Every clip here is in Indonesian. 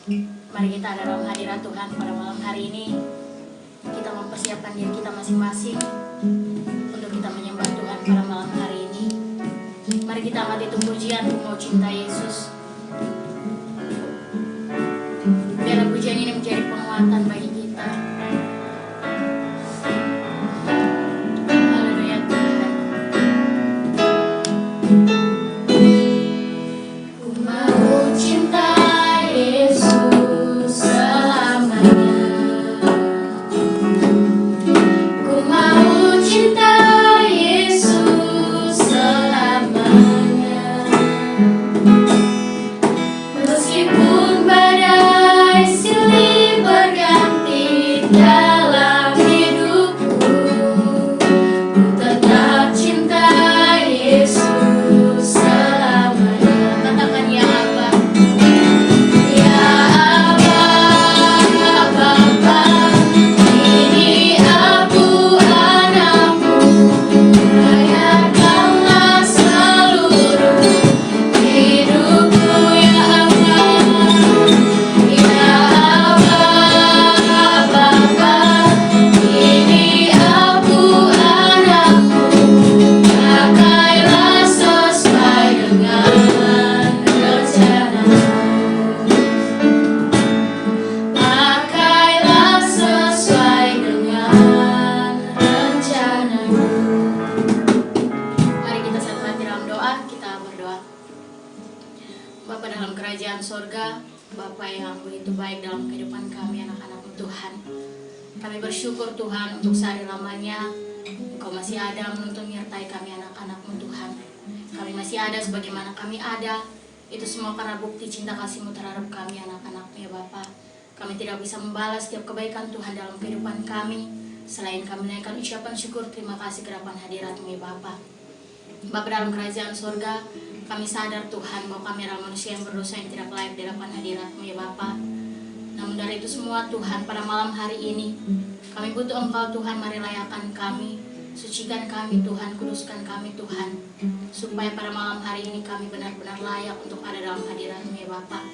Mari kita ada dalam hadirat Tuhan pada malam hari ini. Kita mempersiapkan diri kita masing-masing untuk kita menyembah Tuhan pada malam hari ini. Mari kita angkat itu pujian, Ku Mau Cinta Yesus. Biarlah pujian ini menjadi penguatan bagi kita. Haleluya Tuhan. Ku mau cinta Yesus selamanya. Ku mau cinta Yesus selamanya. Meskipun badai silih berganti dalam hidupku, ku tetap cinta Yesus selamanya. Katakan ya Abba. Ya Abba, Bapa, ini aku anakmu. Rayakanlah seluruh hidupku ya Abba. Ya Abba, Bapa, ini aku anakmu. Pakailah sesuai dengan rencanamu. Pakailah sesuai dengan rencanamu. Mari kita satu hati dalam doa, kita berdoa. Bapa dalam kerajaan sorga, Bapa yang begitu baik dalam kehidupan kami anak-anak-Mu Tuhan. Kami bersyukur Tuhan untuk sehari lamanya Engkau masih ada menuntun menyertai kami anak-anak-Mu Tuhan. Kami masih ada sebagaimana kami ada. Itu semua karena bukti cinta kasih-Mu terhadap kami anak-anak-Mu ya Bapa. Kami tidak bisa membalas setiap kebaikan Tuhan dalam kehidupan kami selain kami menaikkan ucapan syukur terima kasih ke hadapan hadirat-Mu ya Bapa. Bapa dalam kerajaan surga, kami sadar Tuhan bahwa kami adalah manusia yang berdosa yang tidak layak di hadapan hadirat-Mu ya Bapa. Namun dari itu semua Tuhan, pada malam hari ini kami butuh Engkau Tuhan, mari layakan kami, sucikan kami Tuhan, kuduskan kami Tuhan, supaya pada malam hari ini kami benar-benar layak untuk ada dalam hadirat-Mu ya Bapa.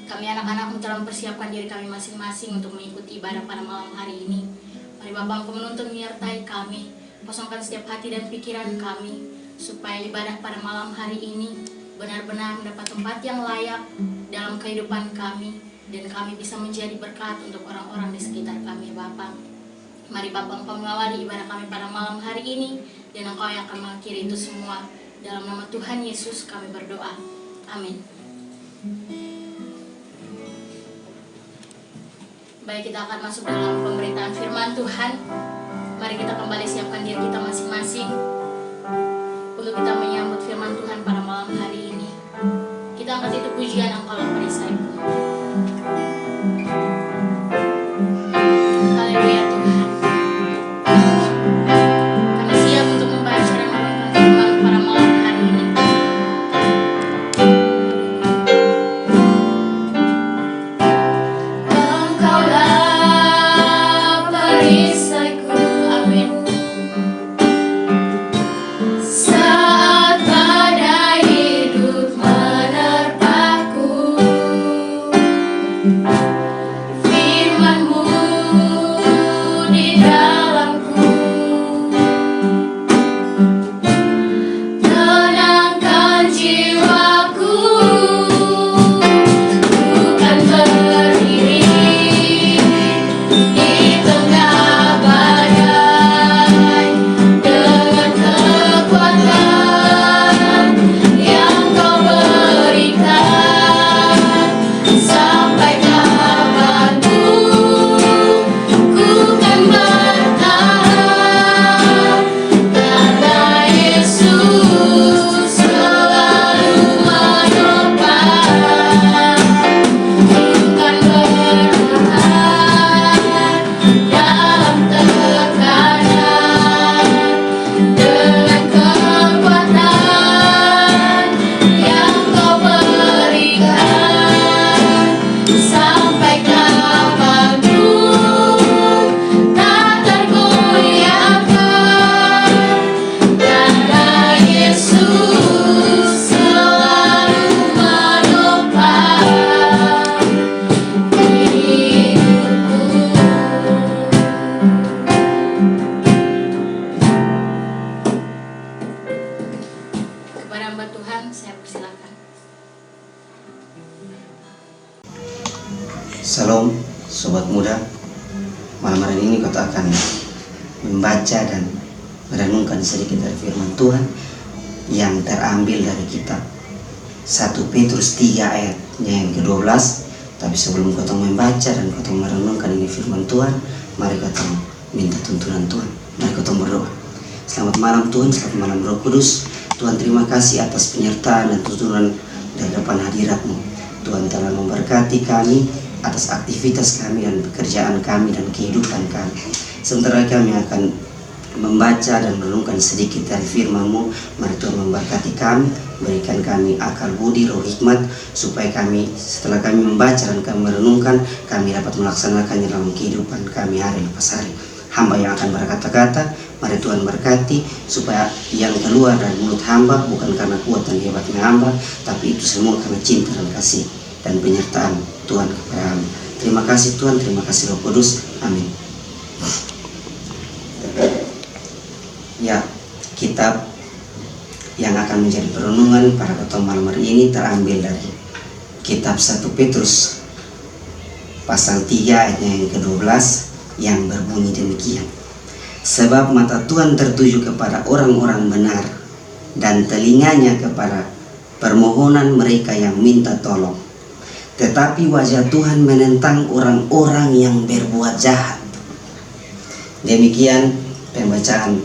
Kami anak-anak-Mu telah mempersiapkan diri kami masing-masing untuk mengikuti ibadah pada malam hari ini. Mari Bapa Engkau menuntun menyertai kami, kosongkan setiap hati dan pikiran kami, supaya ibadah pada malam hari ini benar-benar mendapat tempat yang layak dalam kehidupan kami, dan kami bisa menjadi berkat untuk orang-orang di sekitar kami ya Bapa. Mari Bapa Engkau mengawali ibadah kami pada malam hari ini, dan Engkau yang akan mengakhiri itu semua. Dalam nama Tuhan Yesus kami berdoa. Amin. Baik, kita akan masuk dalam pemberitaan firman Tuhan. Mari kita kembali siapkan diri kita masing-masing untuk kita menyambut firman Tuhan pada malam hari ini. Kita angkat itu pujian Engkaulah perisaiku. Haleluya Tuhan. Kami siap untuk membaca dan merenungkan firman pada malam hari ini. Engkaulah perisaiku, amin. Saat badai hidup menerpaku, firman-Mu di dalamku, tenangkan jiwaku, bukan berdiri di tengah badai, dengan kekuatan yang Kau berikan, sampaikan Salam sobat muda. Malam hari ini kita akan membaca dan merenungkan sedikit dari firman Tuhan yang terambil dari kitab 1 Petrus 3 ayatnya yang ke-12. Tapi sebelum kita membaca dan kita merenungkan ini firman Tuhan, mari kita minta tuntunan Tuhan. Mari kita berdoa. Selamat malam Tuhan, selamat malam Roh Kudus. Tuhan, terima kasih atas penyertaan dan tuntunan dari depan hadirat-Mu. Tuhan telah memberkati kami atas aktivitas kami dan pekerjaan kami dan kehidupan kami. Sementara kami akan membaca dan merenungkan sedikit dari firman-Mu, mari Tuhan memberkati kami, berikan kami akal budi, roh hikmat, supaya kami setelah kami membaca dan kami merenungkan, kami dapat melaksanakannya dalam kehidupan kami hari lepas hari. Hamba yang akan berkata-kata, mari Tuhan berkati, supaya yang keluar dari mulut hamba bukan karena kuat dan hebatnya hamba, tapi itu semua karena cinta dan kasih dan penyertaan Tuhan kepada kami. Terima kasih Tuhan, terima kasih Roh Kudus. Amin. Ya, kitab yang akan menjadi perenungan pada ketemu malam hari ini terambil dari kitab 1 Petrus pasal 3 ayatnya yang ke-12 yang berbunyi demikian. Sebab mata Tuhan tertuju kepada orang-orang benar dan telinganya kepada permohonan mereka yang minta tolong. Tetapi wajah Tuhan menentang orang-orang yang berbuat jahat. Demikian pembacaan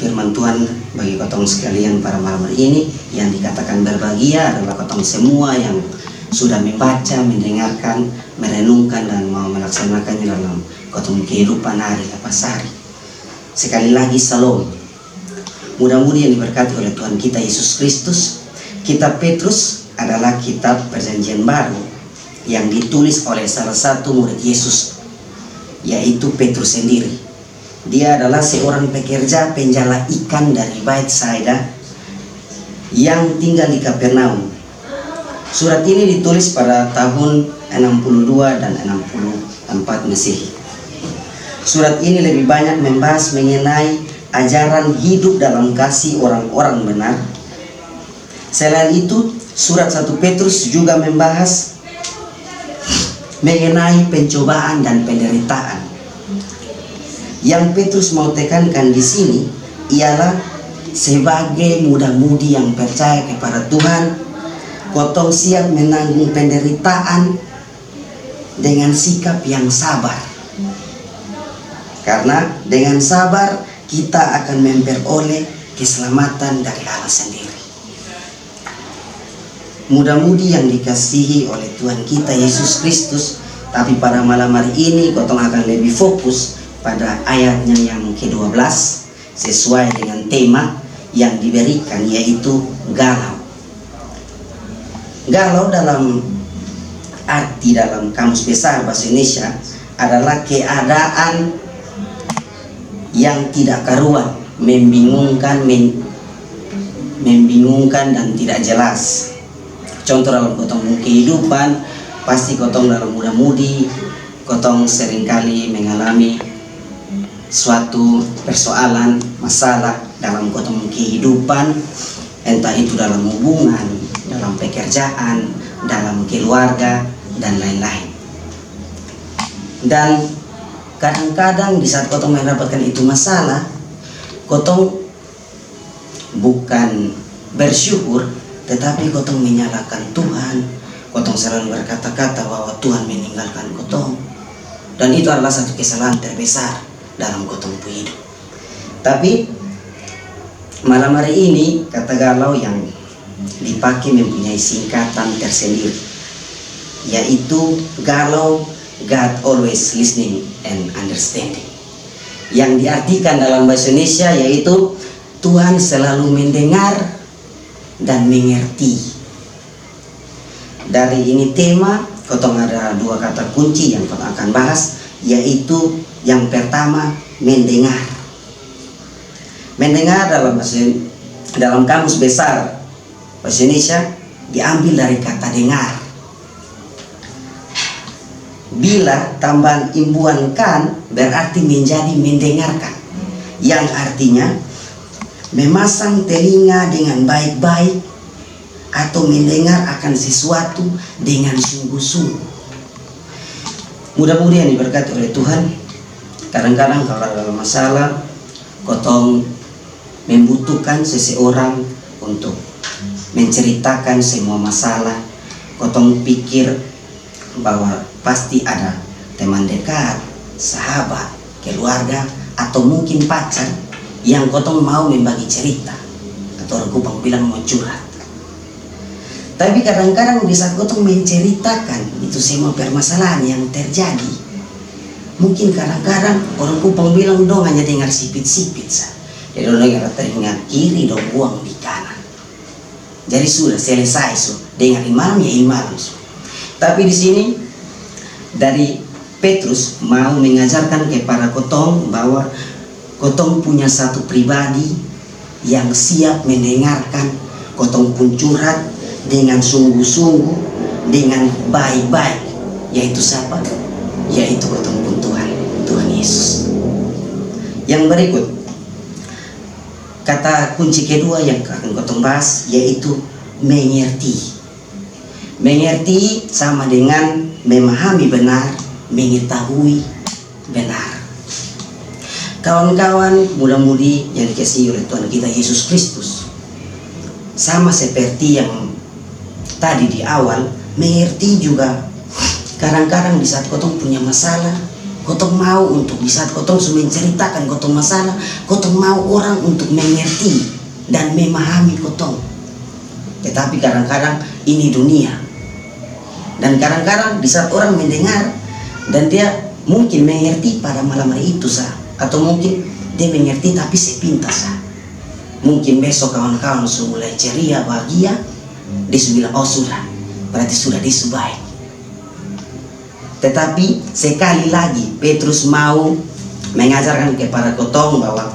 firman Tuhan bagi kotong sekalian pada malam hari ini. Yang dikatakan berbahagia adalah kotong semua yang sudah membaca, mendengarkan, merenungkan dan mau melaksanakannya dalam kotong kehidupan hari lepas hari. Sekali lagi salam. Mudah-mudahan yang diberkati oleh Tuhan kita Yesus Kristus. Kitab Petrus adalah kitab perjanjian baru yang ditulis oleh salah satu murid Yesus, yaitu Petrus sendiri. Dia adalah seorang pekerja penjala ikan dari Bethsaida yang tinggal di Kapernaum. Surat ini ditulis pada tahun 62 dan 64 Masehi. Surat ini lebih banyak membahas mengenai ajaran hidup dalam kasih orang-orang benar. Selain itu, surat 1 Petrus juga membahas mengenai pencobaan dan penderitaan. Yang Petrus mau tekankan di sini ialah sebagai muda-mudi yang percaya kepada Tuhan, kotong siap menanggung penderitaan dengan sikap yang sabar. Karena dengan sabar kita akan memperoleh keselamatan dari Allah sendiri. Muda-mudi yang dikasihi oleh Tuhan kita Yesus Kristus, tapi pada malam hari ini kotong akan lebih fokus pada ayatnya yang ke-12 sesuai dengan tema yang diberikan, yaitu galau. Galau dalam arti dalam Kamus Besar Bahasa Indonesia adalah keadaan yang tidak karuan, membingungkan dan tidak jelas. Contoh dalam kotong kehidupan, pasti kotong dalam muda-mudi, kotong seringkali mengalami suatu persoalan, masalah dalam kotong kehidupan, entah itu dalam hubungan, dalam pekerjaan, dalam keluarga, dan lain-lain. Dan kadang-kadang di saat kotong mendapatkan itu masalah, kotong bukan bersyukur, tetapi kotong menyalahkan Tuhan. Kotong selalu berkata-kata bahwa Tuhan meninggalkan kotong. Dan itu adalah satu kesalahan terbesar dalam kotong hidup. Tapi malam hari ini kata galau yang dipakai mempunyai singkatan tersendiri, yaitu galau God always listening and understanding, yang diartikan dalam bahasa Indonesia yaitu Tuhan selalu mendengar dan mengerti. Dari ini tema kotong ada dua kata kunci yang kotong akan bahas, yaitu yang pertama mendengar. Mendengar dalam Kamus Besar Bahasa Indonesia diambil dari kata dengar. Bila tambahan imbuhan kan berarti menjadi mendengarkan, yang artinya memasang telinga dengan baik-baik atau mendengar akan sesuatu dengan sungguh-sungguh. Mudah-mudahan diberkati oleh Tuhan. Kadang-kadang kalau dalam masalah, kotong membutuhkan seseorang untuk menceritakan semua masalah. Kotong pikir bahwa pasti ada teman dekat, sahabat, keluarga, atau mungkin pacar yang kotong mau membagi cerita, atau orang Kupang bilang mau curhat. Tapi kadang-kadang di saat kotong menceritakan itu semua permasalahan yang terjadi, mungkin kadang-kadang orang Kupang bilang dong hanya dengar sipit-sipit saja. Jadi dong dengar telinga kiri dong buang di kanan. Jadi sudah selesai dengar imalam ya imalam. Tapi di sini dari Petrus mau mengajarkan kepada kotong bahwa kotong punya satu pribadi yang siap mendengarkan kotong pun curhat dengan sungguh-sungguh, dengan baik-baik. Yaitu siapa? Yaitu kotong pun Tuhan Yesus. Yang berikut, kata kunci kedua yang akan kotong bahas yaitu mengerti. Mengerti sama dengan memahami benar, mengetahui benar. Kawan-kawan muda-mudi yang dikasihi oleh Tuhan kita Yesus Kristus, sama seperti yang tadi di awal, mengerti juga kadang-kadang di saat kotong punya masalah, kotong mau untuk di saat kotong menceritakan kotong masalah, kotong mau orang untuk mengerti dan memahami kotong. Tetapi kadang-kadang ini dunia, dan kadang-kadang di saat orang mendengar dan dia mungkin mengerti pada malam hari itu sah, atau mungkin dia mengerti tapi sepintas sah. Mungkin besok kawan-kawan sudah mulai ceria, bahagia, dia sudah bilang, oh sudah, berarti sudah dia baik. Tetapi sekali lagi Petrus mau mengajarkan kepada kotong bahwa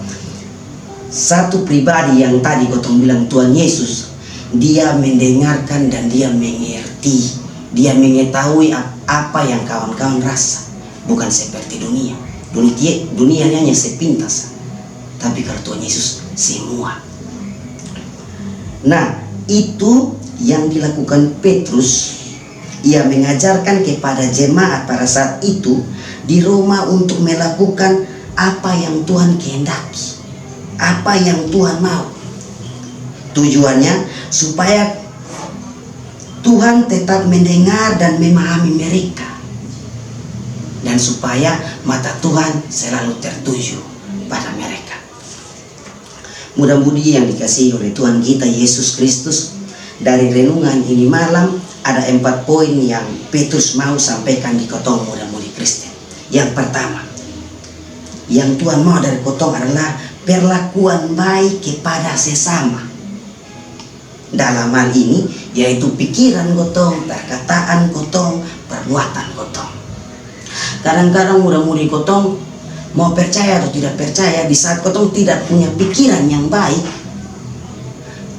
satu pribadi yang tadi kotong bilang Tuhan Yesus, dia mendengarkan dan dia mengerti, dia mengetahui apa yang kawan-kawan rasa, bukan seperti dunia. Dunia ini hanya sepintas, tapi kalau Tuhan Yesus semua. Nah, itu yang dilakukan Petrus. Ia mengajarkan kepada jemaat pada saat itu di Roma untuk melakukan apa yang Tuhan kehendaki, apa yang Tuhan mau. Tujuannya supaya Tuhan tetap mendengar dan memahami mereka, dan supaya mata Tuhan selalu tertuju pada mereka. Mudah-mudi yang dikasihi oleh Tuhan kita Yesus Kristus, dari renungan ini malam ada 4 poin yang Petrus mau sampaikan di kotong muda-mudi Kristen. Yang pertama, yang Tuhan mau dari kotong adalah perlakuan baik kepada sesama. Dalam hal ini yaitu pikiran kotong, perkataan kotong, perbuatan kotong. Kadang-kadang muda-mudi kotong mau percaya atau tidak percaya, di saat kotong tidak punya pikiran yang baik,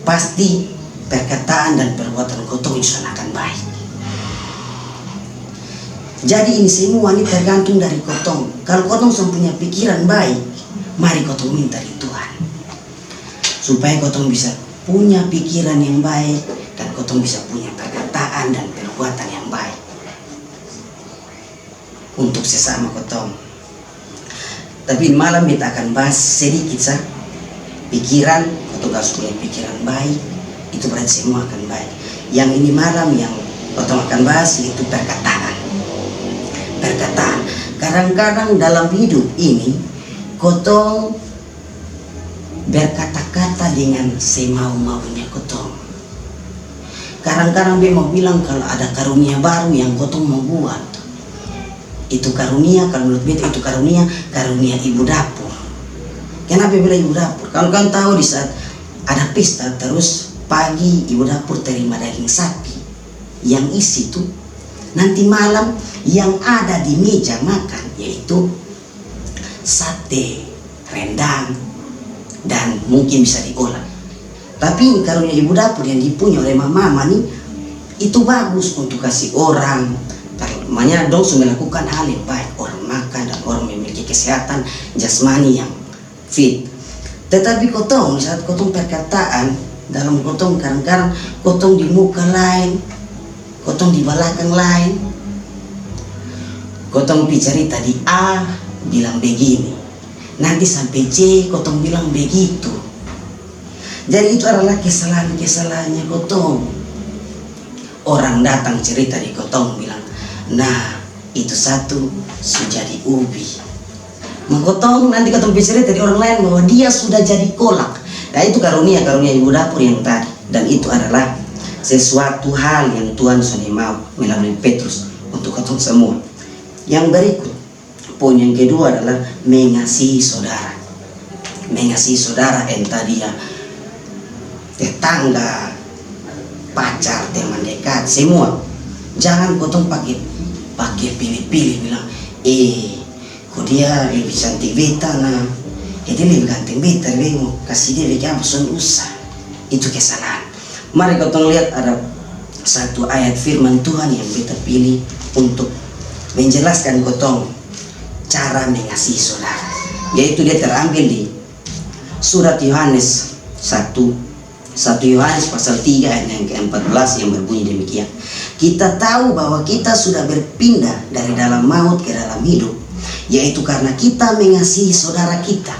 pasti perkataan dan perbuatan kotong itu akan baik. Jadi ini semua ini tergantung dari kotong. Kalau kotong punya pikiran baik, mari kotong minta di Tuhan supaya kotong bisa punya pikiran yang baik dan kotong bisa punya perkataan dan perbuatan yang baik untuk sesama kotong. Tapi malam kita akan bahas sedikit sah pikiran. Kotong harus punya pikiran baik, itu berarti semua akan baik. Yang ini malam yang kotong akan bahas yaitu perkataan. Perkataan. Kadang-kadang dalam hidup ini kotong berkata-kata dengan semau-maunya kotong. Kadang-kadang dia mau bilang kalau ada karunia baru yang kotong mau buat. Itu karunia, kalau menurut beta itu karunia ibu dapur. Kenapa bilang ibu dapur? Kalau kalian tahu di saat ada pesta terus pagi ibu dapur terima daging sapi yang isi itu, nanti malam yang ada di meja makan yaitu sate, rendang, dan mungkin bisa diolah. Tapi karunia ibu dapur yang dipunya oleh mama nih itu bagus untuk kasih orang. Makanya dong sudah melakukan hal yang baik, orang makan dan orang memiliki kesehatan jasmani yang fit. Tetapi kotong di saat kotong perkataan dalam kotong kadang-kadang kotong di muka lain, kotong di belakang lain. Kotong bicara di A bilang begini, nanti sampai C kotong bilang begitu. Jadi itu adalah kesalahan-kesalahannya kotong. Orang datang cerita di kotong bilang, nah itu satu sudah jadi ubi. Mengkotong nanti kotong bicara dari orang lain bahwa dia sudah jadi kolak. Nah itu karunia-karunia ibu dapur yang tadi. Dan itu adalah sesuatu hal yang Tuhan sudah mau melalui Petrus untuk kotong semua. Yang berikut, poin yang kedua adalah mengasihi saudara. Mengasihi saudara, entah dia tetangga, pacar, teman dekat, semua. Jangan kotong pakai pilih-pilih bilang, kok dia lebih cantik beta nah, dia lebih ganteng beta, dia mau kasih dia lebih apa, usah. Itu kesalahan. Mari kotong lihat ada satu ayat firman Tuhan yang beta pilih untuk menjelaskan kotong cara mengasihi saudara, yaitu dia terambil di surat Yohanes 1 Yohanes pasal 3 ayat yang ke-14 yang berbunyi demikian. Kita tahu bahwa kita sudah berpindah dari dalam maut ke dalam hidup, yaitu karena kita mengasihi saudara kita.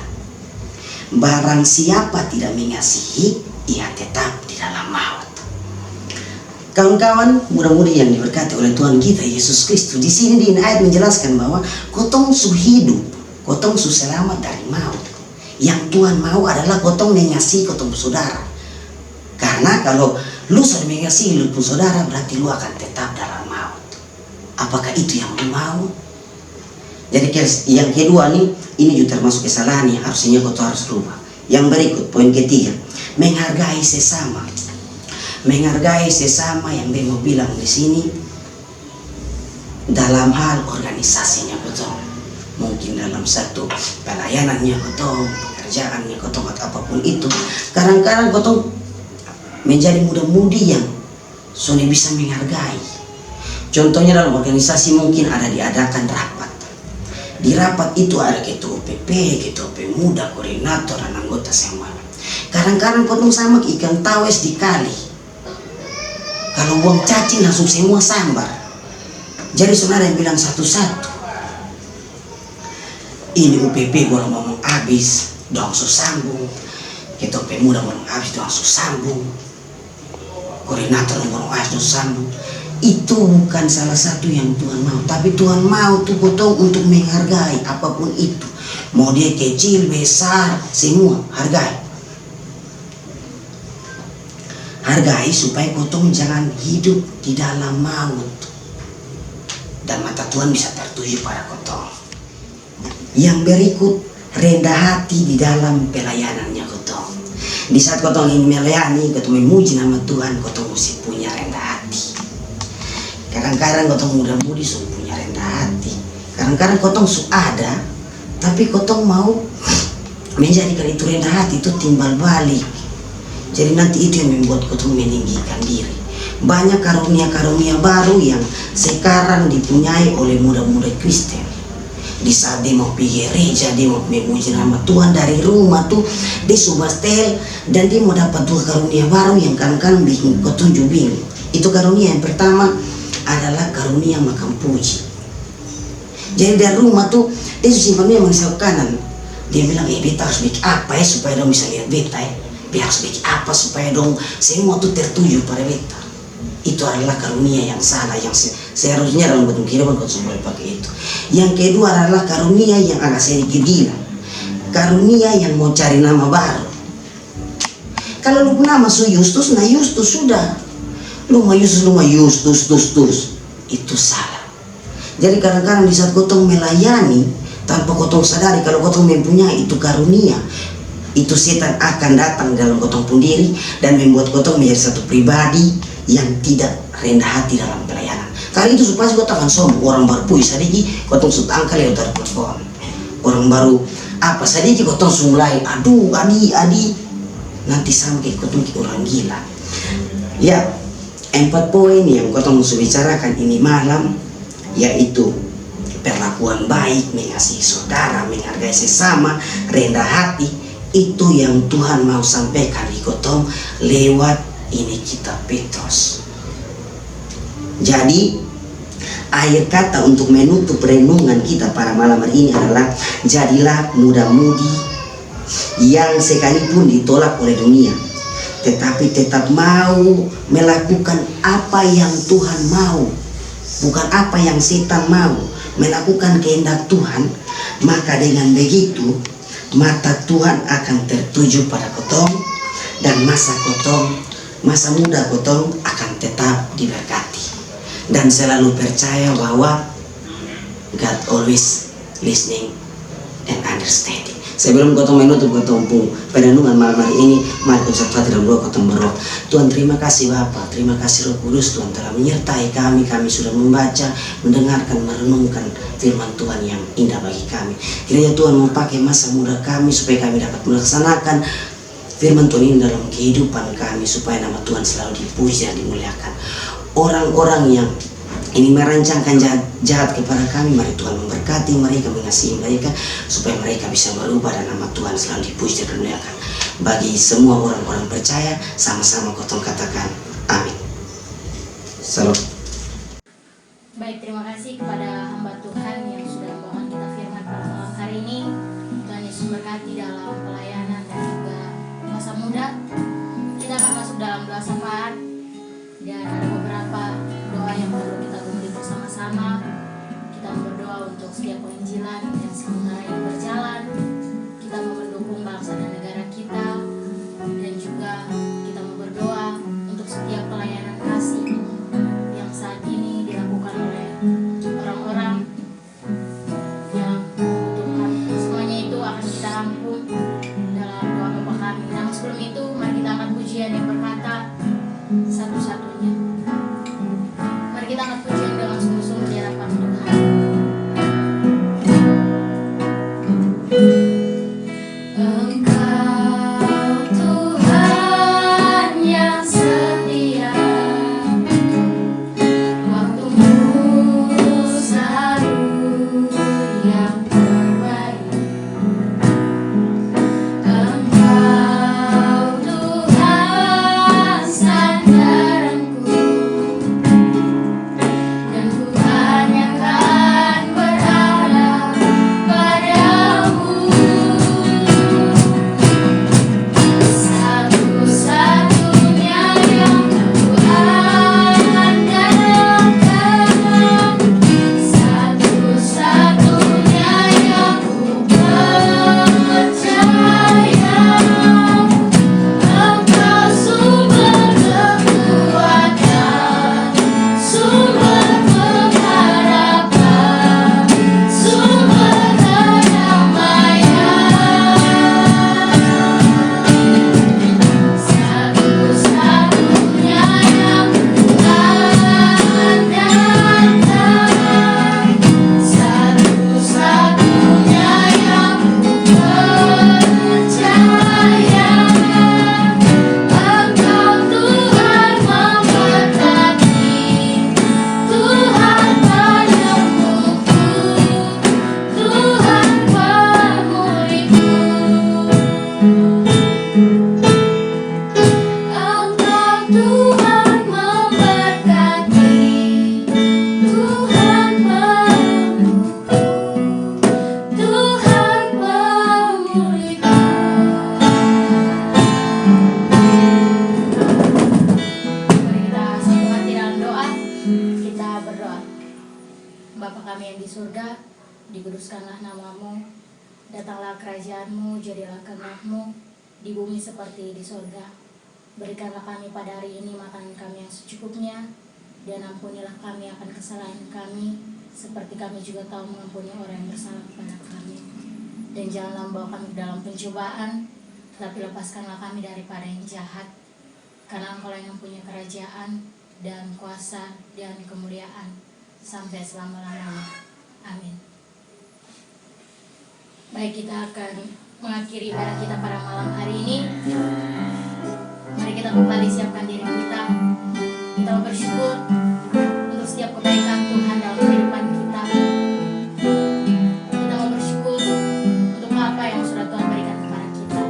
Barang siapa tidak mengasihi, ia tetap di dalam maut. Kawan-kawan, mudah-mudahan yang diberkati oleh Tuhan kita Yesus Kristus, di sini di ayat menjelaskan bahwa kotong su hidup, kotong su selamat dari maut. Yang Tuhan mau adalah kotong mengasihi kotong saudara. Karena kalau lu sudah mengasihi lu pun saudara, berarti lu akan tetap dalam maut. Apakah itu yang lu mau? Jadi yang kedua nih, ini juga termasuk kesalahan yang harusnya kau harus rubah. Yang berikut, poin ketiga, menghargai sesama. Menghargai sesama yang dia mau bilang di sini dalam hal organisasinya kotong. Mungkin dalam satu pelayanannya kotong, pekerjaannya kotong atau apapun itu. Kadang-kadang kotong menjadi muda-mudi yang sudah bisa menghargai. Contohnya dalam organisasi mungkin ada diadakan rapat. Di rapat itu ada ketua UPP, ketua pemuda, koordinator, dan anggota semua. Kadang-kadang kotong sama ikan tawes di kali. Kalau buang cacing langsung semua sambar. Jadi saudara yang bilang satu-satu. Ini UPP kalau ngomong habis, dong sambung. Ketua pemuda ngomong habis, dong sambung. Koordinator ngomong habis, dong sambung. Itu bukan salah satu yang Tuhan mau. Tapi Tuhan mau tuh kotong untuk menghargai apapun itu. Mau dia kecil, besar, semua hargai. Hargai supaya kotong jangan hidup di dalam maut. Dan mata Tuhan bisa tertuju pada kotong. Yang berikut, rendah hati di dalam pelayanannya kotong. Di saat kotong ingin melayani, kotong memuji nama Tuhan, kotong mesti punya rendah hati. Kadang-kadang kotong muda-mudi sudah punya rendah hati. Kadang-kadang kotong ada, tapi kotong mau menjadikan itu rendah hati itu timbal balik. Jadi nanti itu yang membuat kotong meninggikan diri. Banyak karunia-karunia baru yang sekarang dipunyai oleh muda-muda Kristen. Di saat dia mau pergi gereja, dia mau memuji nama Tuhan dari rumah tuh, dia subastel dan dia mau dapat dua karunia baru yang kadang-kadang bikin kotong bingung. Itu karunia yang pertama adalah karunia makam puji. Jadi dari rumah tuh dia simpan memang di kanan. Dia bilang, beta harus bikin apa ya supaya dong bisa lihat beta ya. Beta harus bikin apa supaya dong semua tuh tertuju pada beta. Itu adalah karunia yang salah, yang seharusnya dalam bentuk kehidupan kau boleh pakai itu. Yang kedua adalah karunia yang agak sedikit gila. Karunia yang mau cari nama baru. Kalau lu nama su Justus, nah Justus sudah. Lu mah Justus, itu salah. Jadi kadang-kadang di saat kotong melayani tanpa kotong sadari kalau kotong mempunyai itu karunia, itu setan akan datang dalam kotong pun diri dan membuat kotong menjadi satu pribadi yang tidak rendah hati dalam pelayanan. Kali itu supaya kotong akan sombong. Orang baru puy sadiki kotong sudah angkat lewat telepon. Orang baru apa sadiki kotong mulai aduh adi nanti sampai kotong ke orang gila. Ya, 4 poin yang kotong mau bicarakan ini malam, yaitu perlakuan baik, mengasihi saudara, menghargai sesama, rendah hati. Itu yang Tuhan mau sampaikan di kotong lewat ini kitab Petrus. Jadi akhir kata untuk menutup renungan kita pada malam hari ini adalah, jadilah muda-mudi yang sekalipun ditolak oleh dunia, tetapi tetap mau melakukan apa yang Tuhan mau, bukan apa yang setan mau, melakukan kehendak Tuhan. Maka dengan begitu mata Tuhan akan tertuju pada kotong, dan masa muda kotong akan tetap diberkati. Dan selalu percaya bahwa God always listening and understanding. Sebelum kotong menutup kotong pun perenungan malam hari ini, mari kita satu dalam doa kotong berdoa. Tuhan, terima kasih Bapa, terima kasih Roh Kudus, Tuhan telah menyertai kami. Kami sudah membaca, mendengarkan, merenungkan firman Tuhan yang indah bagi kami. Kiranya Tuhan memakai masa muda kami supaya kami dapat melaksanakan firman Tuhan ini dalam kehidupan kami, supaya nama Tuhan selalu dipuji dan dimuliakan. Orang-orang yang ini merancangkan jahat kepada kami, mari Tuhan memberkati mereka, mengasihi mereka, supaya mereka bisa berubah dan nama Tuhan selalu dipuji dan dimuliakan. Bagi semua orang-orang percaya, sama-sama kotong katakan amin. Salam. Baik, terima kasih kepada hamba Tuhan yang sudah membawakan kita firman pada malam hari ini. Tuhan Yesus berkati dalam pelayanan dan juga masa muda. Kita akan masuk dalam doa syafaat, dan ada beberapa doa yang perlu kita gumuli bersama-sama. Kita berdoa untuk setiap penginjilan yang sementara ini berjalan. Kita mau mendukung bangsa dan negara kita, dan juga kita mau berdoa untuk setiap pelayanan kasih yang saat ini dilakukan oleh orang-orang yang membutuhkan. Semuanya itu akan kita rangkum dalam doa Bapa kami. Namun sebelum itu, mari kita angkat pujian yang berkata, satu-satunya. Mari kita angkat pujian dengan sungguh-sungguh di hadapan Tuhan. Engkau Tuhan yang setia, waktumu selalu yang terbaik. Engkau Tuhan sandaranku, dan ku hanya akan berharap padamu. Satu-satunya yang ku andalkan, satu-satunya yang ku percaya. Engkau sumber kekuatan, sumber pengharapan, sumber kedamaian. Satu-satunya yang ku andalkan, satu-satunya yang ku percaya. Engkau Tuhan memberkati, Tuhan penyembuhku, Tuhan pemulihku. Engkau Tuhan memberkati, Tuhan pemulihku, Tuhan pemulihku. Mari kita satu hati dalam doa. Kita berdoa. Bapa kami yang di surga, dikuduskanlah namamu, datanglah kerajaanmu, jadilah kehendak-mu di bumi seperti di surga. Berikanlah kami pada hari ini makanan kami yang secukupnya, dan ampunilah kami akan kesalahan kami, seperti kami juga tahu mengampuni orang yang bersalah kepada kami. Dan janganlah membawa kami ke dalam pencobaan, tetapi lepaskanlah kami daripada yang jahat. Karena Engkau yang mempunyai kerajaan dan kuasa dan kemuliaan sampai selama-lamanya. Amin. Baik, kita akan mengakhiri ibadah kita pada malam hari ini. Mari kita kembali siapkan diri kita. Kita bersyukur untuk setiap kebaikan Tuhan dalam kehidupan kita. Kita mau bersyukur untuk apa yang sudah Tuhan berikan kepada kita.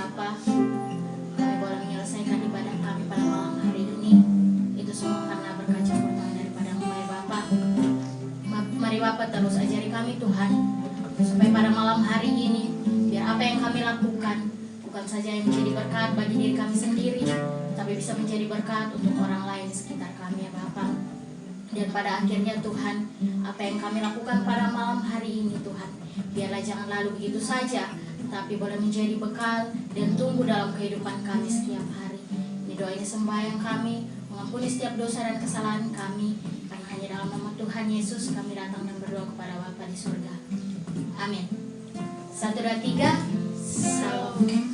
Bapa, kami boleh menyelesaikan ibadah kami pada malam hari ini. Itu semua karena berkat campur tangan daripada-Mu ya Bapa. Mari Bapa terus ajari kami Tuhan, supaya pada malam hari ini biar apa yang kami lakukan bukan saja yang menjadi berkat bagi diri kami sendiri, tapi bisa menjadi berkat untuk orang lain di sekitar kami ya Bapa. Dan pada akhirnya Tuhan, apa yang kami lakukan pada malam hari ini Tuhan, biarlah jangan lalu begitu saja, tapi boleh menjadi bekal dan tumbuh dalam kehidupan kami setiap hari. Ini doa ini sembahyang kami, mengampuni setiap dosa dan kesalahan kami, karena hanya dalam nama Tuhan Yesus kami datang dan berdoa kepada Bapa di surga. Amin. 1, 2, 3. Salam.